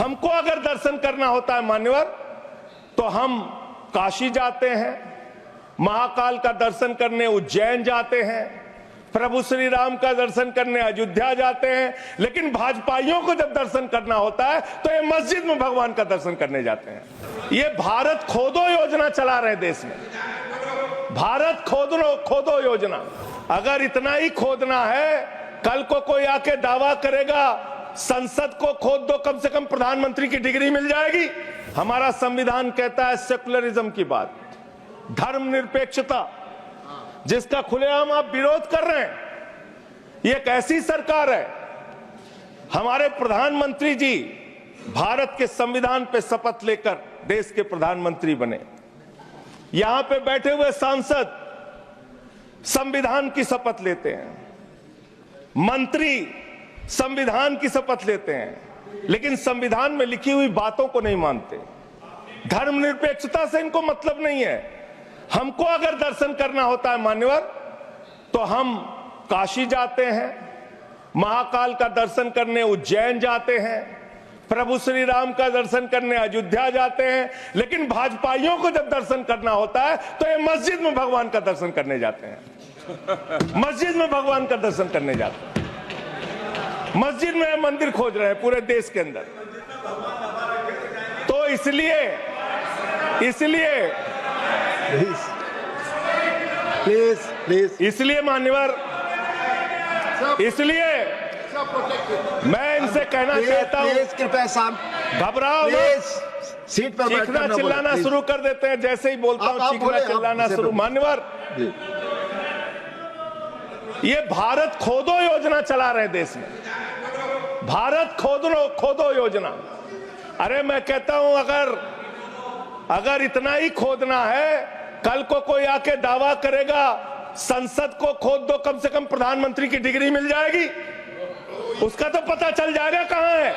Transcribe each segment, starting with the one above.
हमको अगर दर्शन करना होता है मान्यवर, तो हम काशी जाते हैं, महाकाल का दर्शन करने उज्जैन जाते हैं, प्रभु श्री राम का दर्शन करने अयोध्या जाते हैं। लेकिन भाजपाइयों को जब दर्शन करना होता है तो ये मस्जिद में भगवान का दर्शन करने जाते हैं। ये भारत खोदो योजना चला रहे देश में, भारत खोदो योजना। अगर इतना ही खोदना है, कल को कोई आके दावा करेगा संसद को खोद दो, कम से कम प्रधानमंत्री की डिग्री मिल जाएगी। हमारा संविधान कहता है सेकुलरिज्म की बात, धर्मनिरपेक्षता, जिसका खुलेआम आप विरोध कर रहे हैं। ये एक ऐसी सरकार है, हमारे प्रधानमंत्री जी भारत के संविधान पे शपथ लेकर देश के प्रधानमंत्री बने। यहां पे बैठे हुए सांसद संविधान की शपथ लेते हैं, मंत्री संविधान की शपथ लेते हैं, लेकिन संविधान में लिखी हुई बातों को नहीं मानते। धर्मनिरपेक्षता से इनको मतलब नहीं है। हमको अगर दर्शन करना होता है मान्यवर, तो हम काशी जाते हैं, महाकाल का दर्शन करने उज्जैन जाते हैं, प्रभु श्री राम का दर्शन करने अयोध्या जाते हैं। लेकिन भाजपाइयों को जब दर्शन करना होता है तो ये मस्जिद में भगवान का दर्शन करने जाते हैं, मस्जिद में भगवान का दर्शन करने जाते हैं। मस्जिद में मंदिर खोज रहे हैं पूरे देश के अंदर। तो इसलिए प्लीज इसलिए मान्यवर, इसलिए मैं इनसे कहना चाहता हूं, कृपया घबराओ मत, सीट पर चीखना चिल्लाना शुरू कर देते हैं। जैसे ही बोलता हूं चीखना चिल्लाना शुरू। मान्यवर, ये भारत खोदो योजना चला रहे देश में, भारत खोदो योजना। अरे मैं कहता हूं अगर इतना ही खोदना है, कल को कोई आके दावा करेगा संसद को खोद दो, कम से कम प्रधानमंत्री की डिग्री मिल जाएगी। उसका तो पता चल जाएगा कहां है,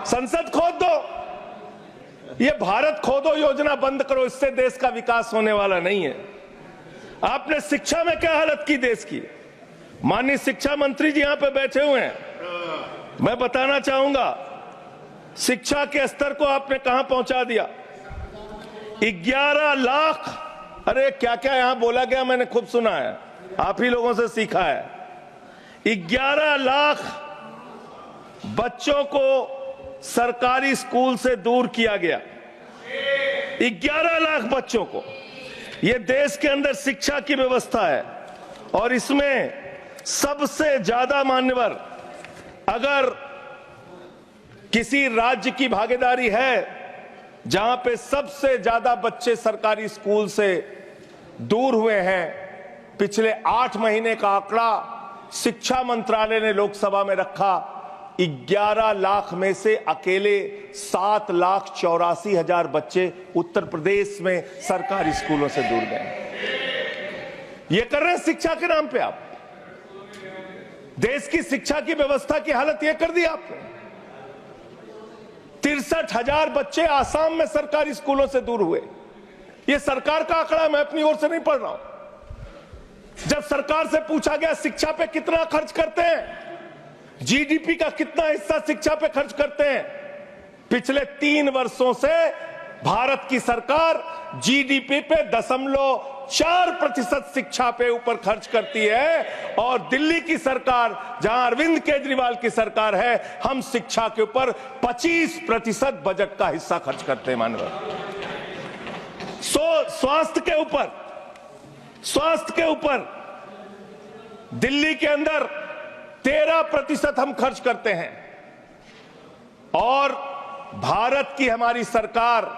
संसद खोद दो। ये भारत खोदो योजना बंद करो, इससे देश का विकास होने वाला नहीं है। आपने शिक्षा में क्या हालत की देश की। माननीय शिक्षा मंत्री जी यहां पे बैठे हुए हैं, मैं बताना चाहूंगा शिक्षा के स्तर को आपने कहां पहुंचा दिया। 11 लाख, अरे क्या क्या यहां बोला गया, मैंने खूब सुना है, आप ही लोगों से सीखा है। 11 लाख बच्चों को सरकारी स्कूल से दूर किया गया, 11 लाख बच्चों को। यह देश के अंदर शिक्षा की व्यवस्था है, और इसमें सबसे ज्यादा मान्यवर, अगर किसी राज्य की भागीदारी है जहां पे सबसे ज्यादा बच्चे सरकारी स्कूल से दूर हुए हैं, पिछले 8 महीने का आंकड़ा शिक्षा मंत्रालय ने लोकसभा में रखा, 11 लाख में से अकेले 7,84,000 बच्चे उत्तर प्रदेश में सरकारी स्कूलों से दूर गए। ये कर रहे हैं शिक्षा के नाम पे आप। देश की शिक्षा की व्यवस्था की हालत यह कर दी आपने। 63,000 बच्चे आसाम में सरकारी स्कूलों से दूर हुए। यह सरकार का आंकड़ा, मैं अपनी ओर से नहीं पढ़ रहा हूं। जब सरकार से पूछा गया शिक्षा पे कितना खर्च करते हैं, जीडीपी का कितना हिस्सा शिक्षा पे खर्च करते हैं, पिछले 3 वर्षों से भारत की सरकार जीडीपी पे 0.4% शिक्षा पे ऊपर खर्च करती है। और दिल्ली की सरकार, जहां अरविंद केजरीवाल की सरकार है, हम शिक्षा के ऊपर 25% बजट का हिस्सा खर्च करते हैं मानव। स्वास्थ्य के ऊपर दिल्ली के अंदर 13% हम खर्च करते हैं। और भारत की हमारी सरकार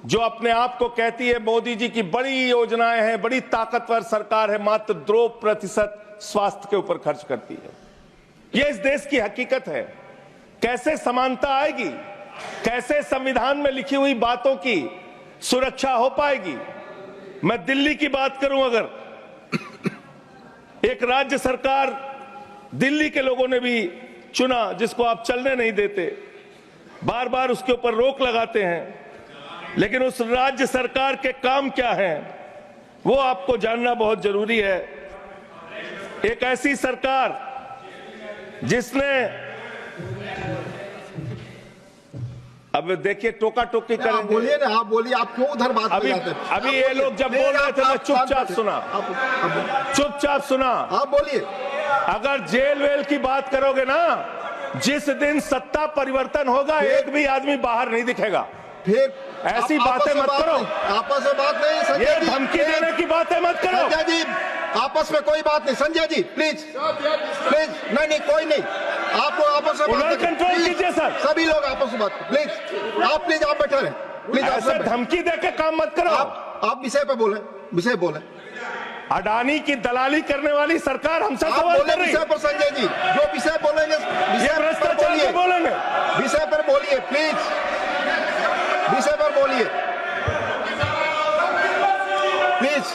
जो अपने आप को कहती है मोदी जी की बड़ी योजनाएं हैं, बड़ी ताकतवर सरकार है, मात्र 2% स्वास्थ्य के ऊपर खर्च करती है। यह इस देश की हकीकत है। कैसे समानता आएगी, कैसे संविधान में लिखी हुई बातों की सुरक्षा हो पाएगी। मैं दिल्ली की बात करूं, अगर एक राज्य सरकार दिल्ली के लोगों ने भी चुना, जिसको आप चलने नहीं देते, बार बार उसके ऊपर रोक लगाते हैं, लेकिन उस राज्य सरकार के काम क्या हैं वो आपको जानना बहुत जरूरी है। एक ऐसी सरकार जिसने अब देखिए टोका टोकी आप करेंगे। बोलिए ना, आप बोलिए, आप क्यों उधर बात अभी में जाते हैं? अभी ये लोग जब बोल रहे थे मैं चुपचाप सुना, चुपचाप सुना। आप बोलिए। अगर जेल वेल की बात करोगे ना, जिस दिन सत्ता परिवर्तन होगा एक भी आदमी बाहर नहीं दिखेगा। फिर ऐसी आप बातें मत करो, आपस में बात नहीं संजय ये जी, धमकी देने की बातें मत करो। संजय जी आपस में कोई बात नहीं, संजय जी प्लीज प्लीज, नहीं कोई नहीं, आप लोग आपस में बात करें। कंट्रोल कीजिए सर, सभी लोग आपस में बात प्लीज, आप प्लीज आप बैठे रहें प्लीज। ऐसे धमकी देके काम मत करो। आप विषय पे बोले, विषय बोले। अडानी की दलाली करने वाली सरकार हमसे सवाल कर रही है। विषय पर संजय जी जो विषय बोलेंगे ये भ्रष्टाचार पे बोलेंगे, विषय पर बोलिए प्लीज, विषय पर बोलिए प्लीज।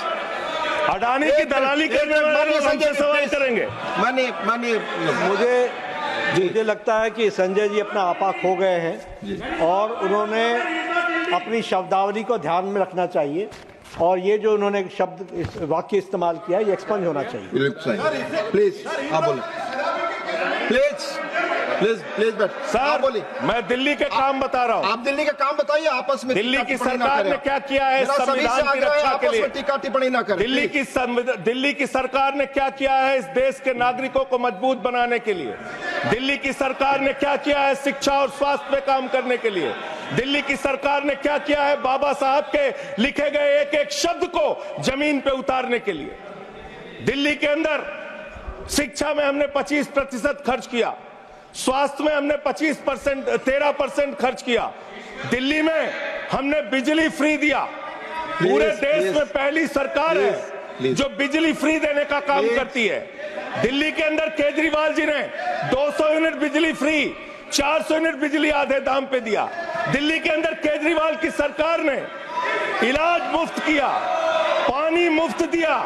अडानी की दलाली करने वाले लोग हमसे सवाल करेंगे। मानिए मुझे लगता है कि संजय जी अपना आपा खो गए हैं और उन्होंने अपनी शब्दावली को ध्यान में रखना चाहिए और ये जो उन्होंने शब्द वाक्य इस्तेमाल किया ये एक्सपंज होना चाहिए। प्लीज आप बोले, प्लीज प्लीज प्लीज बैठ। सर बोलिए, मैं दिल्ली के काम बता रहा हूँ। आप दिल्ली का काम बताइए, आपस में दिल्ली की सरकार ने क्या किया है संविधान की रक्षा के लिए? टीका टिप्पणी ना करें। दिल्ली की सरकार ने क्या किया है इस देश के नागरिकों को मजबूत बनाने के लिए? दिल्ली की सरकार ने क्या किया है शिक्षा और स्वास्थ्य पे काम करने के लिए? दिल्ली की सरकार ने क्या किया है बाबा साहब के लिखे गए एक एक शब्द को जमीन पे उतारने के लिए? दिल्ली के अंदर शिक्षा में हमने 25% खर्च किया, स्वास्थ्य में हमने 13% खर्च किया, दिल्ली में हमने बिजली फ्री दिया। पूरे देश में पहली सरकार है जो बिजली फ्री देने का काम करती है। दिल्ली के अंदर केजरीवाल जी ने 200 यूनिट बिजली फ्री, 400 यूनिट बिजली आधे दाम पे दिया। दिल्ली के अंदर केजरीवाल की सरकार ने इलाज मुफ्त किया, पानी मुफ्त दिया।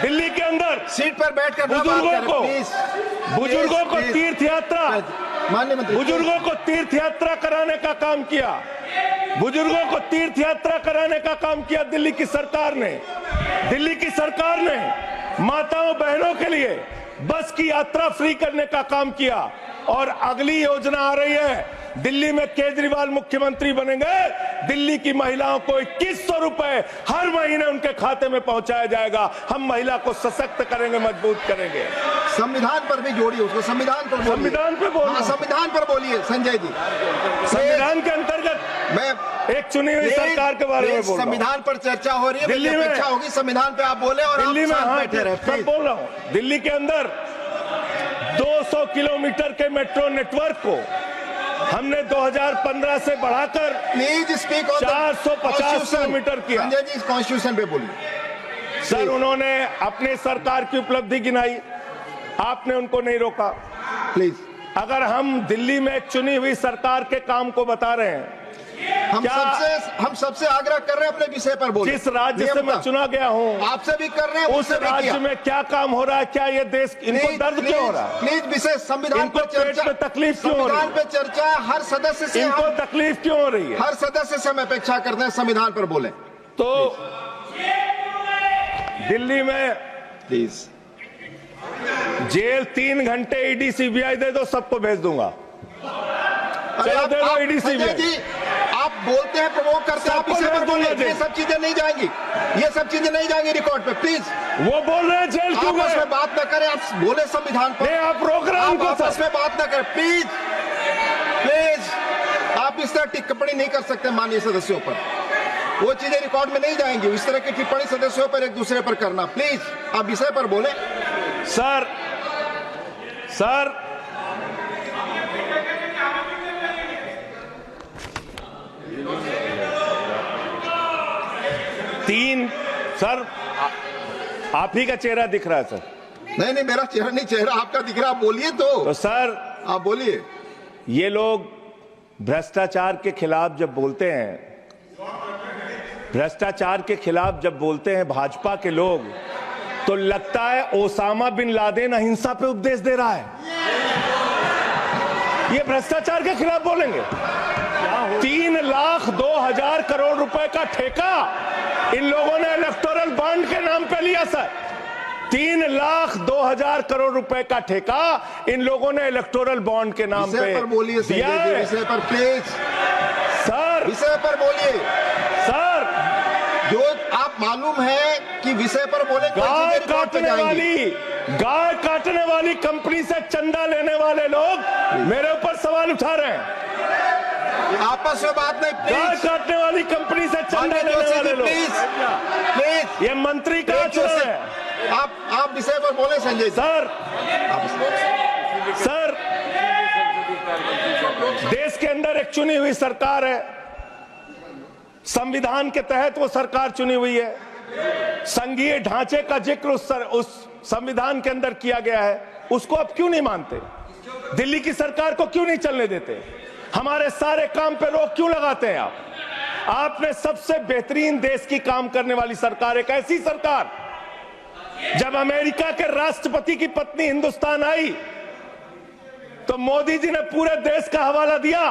दिल्ली के अंदर सीट पर बैठकर बुजुर्गों को तीर्थ यात्रा, माननीय मंत्री, बुजुर्गों को तीर्थ यात्रा कराने का काम किया, बुजुर्गों को तीर्थ यात्रा कराने का काम किया दिल्ली की सरकार ने। दिल्ली की सरकार ने माताओं बहनों के लिए बस की यात्रा फ्री करने का काम किया और अगली योजना आ रही है, दिल्ली में केजरीवाल मुख्यमंत्री बनेंगे, दिल्ली की महिलाओं को 2100 रुपए हर महीने उनके खाते में पहुंचाया जाएगा। हम महिला को सशक्त करेंगे, मजबूत करेंगे। संविधान पर भी जोड़िए उसको, संविधान पर बोलिए। संविधान पे बोलिए, संविधान पर बोलिए संजय जी। संविधान के अंतर्गत मैं एक चुनी हुई सरकार के बारे में बोल रहा हूं। संविधान पर चर्चा हो रही है, दिल्ली में अपेक्षा होगी संविधान पे आप बोले और दिल्ली में बैठे रहे। मैं बोल रहा हूं, दिल्ली के अंदर 200 किलोमीटर के मेट्रो नेटवर्क को हमने 2015 से बढ़ाकर प्लीज स्पीक ऑन 450 किलोमीटर किया। संजय जी कॉन्स्टिट्यूशन पे बोलिए। सर उन्होंने अपनी सरकार की उपलब्धि गिनाई, आपने उनको नहीं रोका। प्लीज, अगर हम दिल्ली में एक चुनी हुई सरकार के काम को बता रहे हैं, हम सबसे आग्रह कर रहे हैं अपने विषय पर बोलिए। जिस राज्य से मैं चुना गया हूं आपसे भी कर रहे हैं, उस राज्य में क्या काम हो रहा है, क्या ये देश इनको दर्द क्यों हो रहा है? प्लीज विषय संविधान पर चर्चा, तकलीफ क्यों हो रही है? संविधान पे चर्चा हर सदस्य से, इनको तकलीफ क्यों हो रही है? हर सदस्य से हम अपेक्षा करते हैं संविधान पर बोले। तो दिल्ली में प्लीज जेल 3 घंटे ईडी सीबीआई दे दो, सबको भेज दूंगा। चलो दे दो ईडी सीबीआई। आप बोलते हैं, प्रमोट करते हैं, आप इसे पर बोलिए। ये सब चीजें नहीं जाएंगी, ये सब चीजें नहीं जाएंगी रिकॉर्ड पे। प्लीज, वो बोल रहे हैं जेल क्यों आपस में बात न करें, आप बोले संविधान पर। आप प्रोग्राम को आपस में बात न करें प्लीज, प्लीज। आप इस तरह टिप्पणी नहीं कर सकते माननीय सदस्यों पर, वो चीजें रिकॉर्ड में नहीं जाएंगी। इस तरह की टिप्पणी सदस्यों पर एक दूसरे पर करना, प्लीज आप विषय पर बोले। सर 3 सर आप ही का चेहरा दिख रहा है सर। नहीं मेरा चेहरा नहीं, चेहरा आपका दिख रहा, आप बोलिए तो सर आप बोलिए। ये लोग भ्रष्टाचार के खिलाफ जब बोलते हैं, भ्रष्टाचार के खिलाफ जब बोलते हैं भाजपा के लोग, तो लगता है ओसामा बिन लादेन अहिंसा पे उपदेश दे रहा है। ये भ्रष्टाचार के खिलाफ बोलेंगे। 3,02,000 करोड़ रुपए का ठेका इन लोगों ने इलेक्टोरल बॉन्ड के नाम पे लिया सर। 3,02,000 करोड़ रुपए का ठेका इन लोगों ने इलेक्टोरल बॉन्ड के नाम पे बोलिए दिया है। विषय पर प्लीज। विषय पर बोलिए। सर, जो आप मालूम है कि विषय पर बोले कोई गाय चीजें रिकॉर्ड पे जाएंगी। गाय काटने वाली कंपनी से चंदा लेने वाले लोग मेरे ऊपर सवाल उठा रहे हैं। आपस में बात नहीं, गाय प्लीज। काटने वाली कंपनी से चंदा लेने वाले लोग, प्लीज प्लीज, ये मंत्री का चुनाव है। आप विषय पर बोले संजय जी। सर, सर, देश के अंदर एक चुनी हुई सरकार है, संविधान के तहत वो सरकार चुनी हुई है। संघीय ढांचे का जिक्र उस संविधान के अंदर किया गया है, उसको आप क्यों नहीं मानते? दिल्ली की सरकार को क्यों नहीं चलने देते? हमारे सारे काम पे रोक क्यों लगाते हैं आप? आपने सबसे बेहतरीन देश की काम करने वाली सरकार, एक ऐसी सरकार, जब अमेरिका के राष्ट्रपति की पत्नी हिंदुस्तान आई तो मोदी जी ने पूरे देश का हवाला दिया।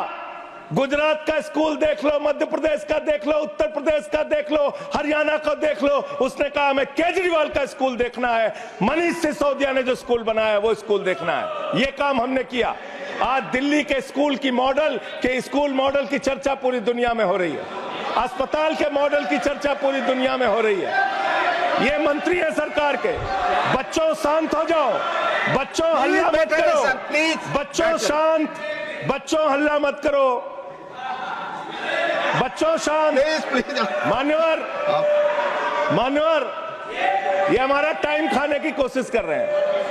गुजरात का स्कूल देख लो, मध्य प्रदेश का देख लो, उत्तर प्रदेश का देख लो, हरियाणा का देख लो। उसने कहा हमें केजरीवाल का स्कूल देखना है, मनीष सिसोदिया ने जो स्कूल बनाया है वो स्कूल देखना है। ये काम हमने किया। आज दिल्ली के स्कूल मॉडल की चर्चा पूरी दुनिया में हो रही है, अस्पताल के मॉडल की चर्चा पूरी दुनिया में हो रही है। ये मंत्री है सरकार के। बच्चों शांत हो जाओ, बच्चों हल्ला मत करो, बच्चों शांत, बच्चों हल्ला मत करो, बच्चों शांत। मान्यवर, ये हमारा टाइम खाने की कोशिश कर रहे हैं।